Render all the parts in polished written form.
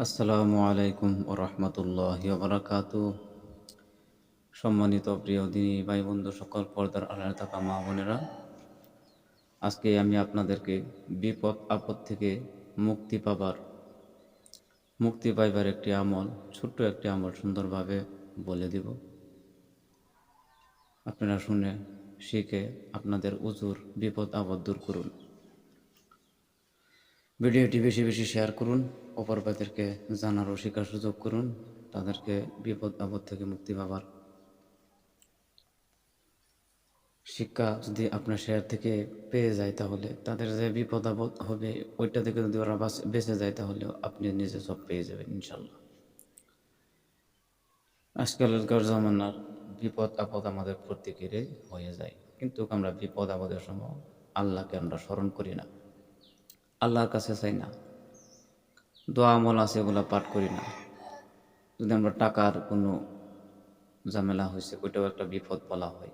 আসসালামু আলাইকুম ও রহমতুল্লাহি ওয়া বারাকাতুহু। সম্মানিত প্রিয় দিনী ভাই বন্ধু সকল পর্দার আড়ালে থাকা মা বোনেরা, আজকে আমি আপনাদেরকে বিপদ আপদ থেকে মুক্তি পাইবার একটি আমল, ছোট্ট একটি আমল সুন্দরভাবে বলে দিব। আপনারা শুনে শিখে আপনাদের উজুর বিপদ আপদ দূর করুন। ভিডিওটি বেশি বেশি শেয়ার করুন, অপরবাদেরকে জানার ও শেখার সুযোগ করুন, তাদেরকে বিপদ আপদ থেকে মুক্তি পাবার শিক্ষা যদি আপনার শেয়ার থেকে পেয়ে যায়, তাহলে তাদের যে বিপদ আপদ হবে ওইটা থেকে যদি ওরা বেঁচে যায়, তাহলে আপনি নিজে সব পেয়ে যাবেন ইনশাল্লাহ। আজকালকার জামানার বিপদ আপদ আমাদের প্রত্যেকেরই হয়ে যায়, কিন্তু আমরা বিপদ আপদের সময় আল্লাহকে আমরা স্মরণ করি না, আল্লাহর কাছে চাই না, দোয়া আমল আছে এগুলো পাঠ করি না। যদি আমরা টাকার কোনো ঝামেলা হয়েছে, ওইটাও একটা বিপদ বলা হয়।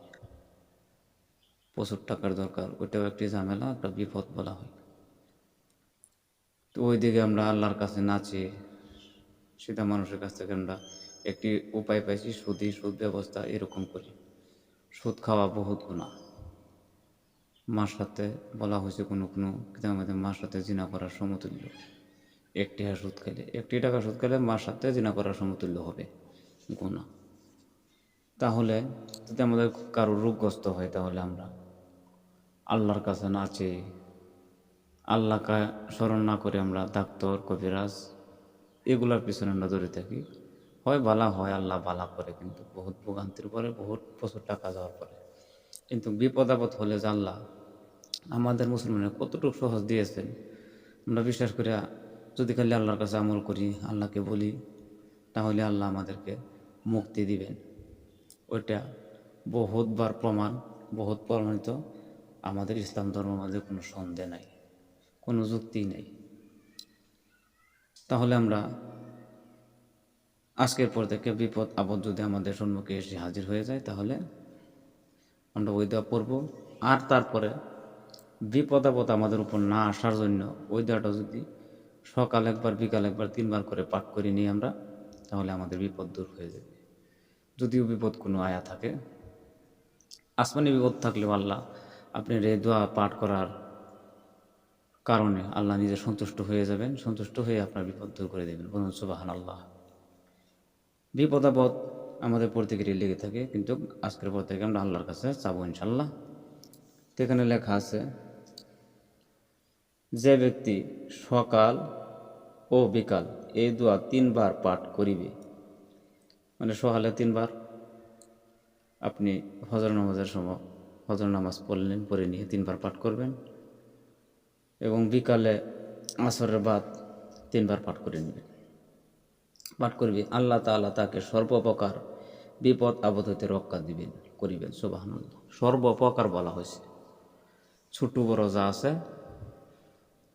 প্রচুর টাকার দরকার, ওইটাও একটি ঝামেলা, একটা বিপদ বলা হয়। তো ওই দিকে আমরা আল্লাহর কাছে না চেয়ে সেটা মানুষের কাছ থেকে আমরা একটি উপায় পাইছি, সুদ ব্যবস্থা এরকম করি। সুদ খাওয়া বহুত গুনাহ। মার সাথে বলা হয়েছে কোনো কোনো কিতাবের মার সাথে জিনা করার সমতুল্য। একটি টাকা সুদ খেলে মার সাথে জিনা করার সমতুল্য হবে গুনাহ। তাহলে যদি আমাদের কারো রোগগ্রস্ত হয়, তাহলে আমরা আল্লাহর কাছে না চেয়ে, আল্লাহকে স্মরণ না করে আমরা ডাক্তার কবিরাজ এগুলার পিছনে আমরা দৌড়ে থাকি। হয় বালা হয়, আল্লাহ বালা করে, কিন্তু বহুত ভোগান্তির পরে, বহুত প্রচুর টাকা যাওয়ার পরে। কিন্তু বিপদ আপদ হলে যে আল্লাহ আমাদের মুসলমানের কতটুকু সহজ দিয়েছেন, আমরা বিশ্বাস করি যদি খালি আল্লাহর কাছে আমল করি, আল্লাহকে বলি, তাহলে আল্লাহ আমাদেরকে মুক্তি দিবেন। ওইটা বহুতবার বহুত প্রমাণিত। আমাদের ইসলাম ধর্মের মধ্যে কোনো সন্দেহ নাই, কোনো যুক্তি নেই। তাহলে আমরা আজকের পর থেকে বিপদ আপদ যদি আমাদের সম্মুখে এসে হাজির হয়ে যায়, তাহলে আমরা ওই দোয়া পড়ব। আর তারপরে বিপদ আপদ আমাদের উপর না আসার জন্য ওই দোয়াটা যদি সকাল একবার বিকাল একবার 3বার করে পাঠ করে নিই আমরা, তাহলে আমাদের বিপদ দূর হয়ে যাবে। যদিও বিপদ কোনো আয়া থাকে, আসমানি বিপদ থাকলেও আল্লাহ আপনার এই দোয়া পাঠ করার কারণে আল্লাহ নিজে সন্তুষ্ট হয়ে যাবেন, সন্তুষ্ট হয়ে আপনার বিপদ দূর করে দেবেন। বলুন সুবহানাল্লাহ। বিপদ আপদ আমাদের প্রত্যেকেরই লেগে থাকে, কিন্তু আজকের পর থেকে আমরা আল্লাহর কাছে চাবো ইনশাল্লাহ। তো এখানে লেখা আছে, যে ব্যক্তি সকাল ও বিকাল এই দোয়া 3বার পাঠ করিবে, মানে সকালে 3বার আপনি ফজর নামাজের সময় ফজর নামাজ পড়ে নিয়ে 3বার পাঠ করবেন, এবং বিকালে আসরের বাদ 3বার পাঠ করে নেবেন। পাঠ করবি, আল্লাহ তাআলা তাকে সর্বপ্রকার বিপদ আপদ হইতে রক্ষা করিবেন। সুবহানাল্লাহ। সর্বপ্রকার বলা হয়েছে, ছোট বড় যা আছে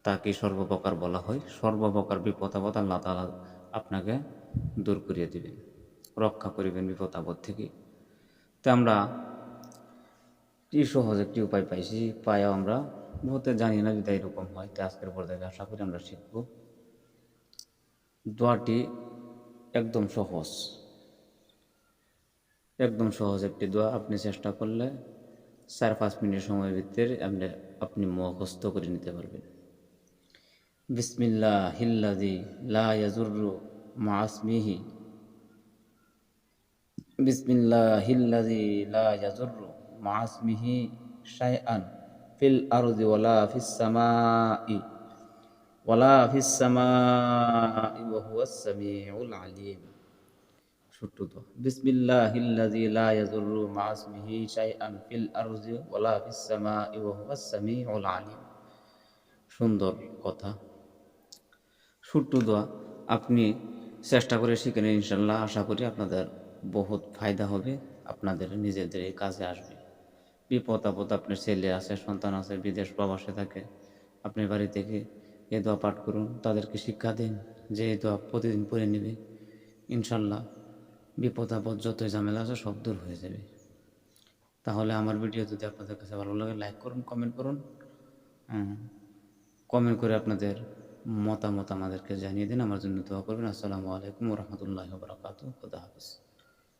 তাকে সর্বপ্রকার বলা হয়। সর্বপ্রকার বিপদ আপদ আল্লাহ তাআলা আপনাকে দূর করিয়ে দিবেন, রক্ষা করিবেন বিপদ আপদ থেকে। তো আমরা কি সহজ একটি উপায় পাইছি, পাইও আমরা বহুতে জানি না যদি এরকম হয়। তো আজকের পর থেকে আশা করি আমরা শিখব। দোয়াটি একদম সহজ, একদম সহজ একটি দোয়া। আপনি চেষ্টা করলে 4-5 মিনিট সময়ের ভিতরে আপনি মুখস্থ করে নিতে পারবেন। বিসমিল্লাহিল্লাযী লা ইয়াযুররু মা ইসমিহি বিসমিল্লাহিল্লাযী লা ইয়াযুররু মা ইসমিহি শাইআন ফিল আরদি ওয়ালা ফিস সামাই ওয়া হুয়াস সামিউল আলিম। ছোট্ট তো, বিসমিল্লাহিল্লাযী লা ইয়াযুররু মা ইসমিহি শাইআন ফিল আরদি ওয়ালা ফিস সামাই ওয়া হুয়াস সামিউল আলিম। সুন্দর কথা, ছোট্ট দোয়া। আপনি চেষ্টা করে শিখে নিন ইনশাল্লাহ। আশা করি আপনাদের বহুত ফায়দা হবে, আপনাদের নিজেদের এই কাজে আসবে। বিপদ আপদ আপনার ছেলে আছে, সন্তান আছে, বিদেশ প্রবাসে থাকে, আপনি বাড়ি থেকে এ দোয়া পাঠ করুন, তাদেরকে শিক্ষা দিন যে এই দোয়া প্রতিদিন পড়ে নেবে। ইনশাল্লাহ বিপদ আপদ যতই ঝামেলা আছে সব দূর হয়ে যাবে। তাহলে আমার ভিডিও যদি আপনাদের কাছে ভালো লাগে, লাইক করুন, কমেন্ট করুন, কমেন্ট করে আপনাদের মতামত আমাদেরকে জানিয়ে দিন, আমার জন্য দোয়া করবেন। আসসালামু আলাইকুম রহমতুল্লাহ বারাকাতু। খুদা হাফিজ।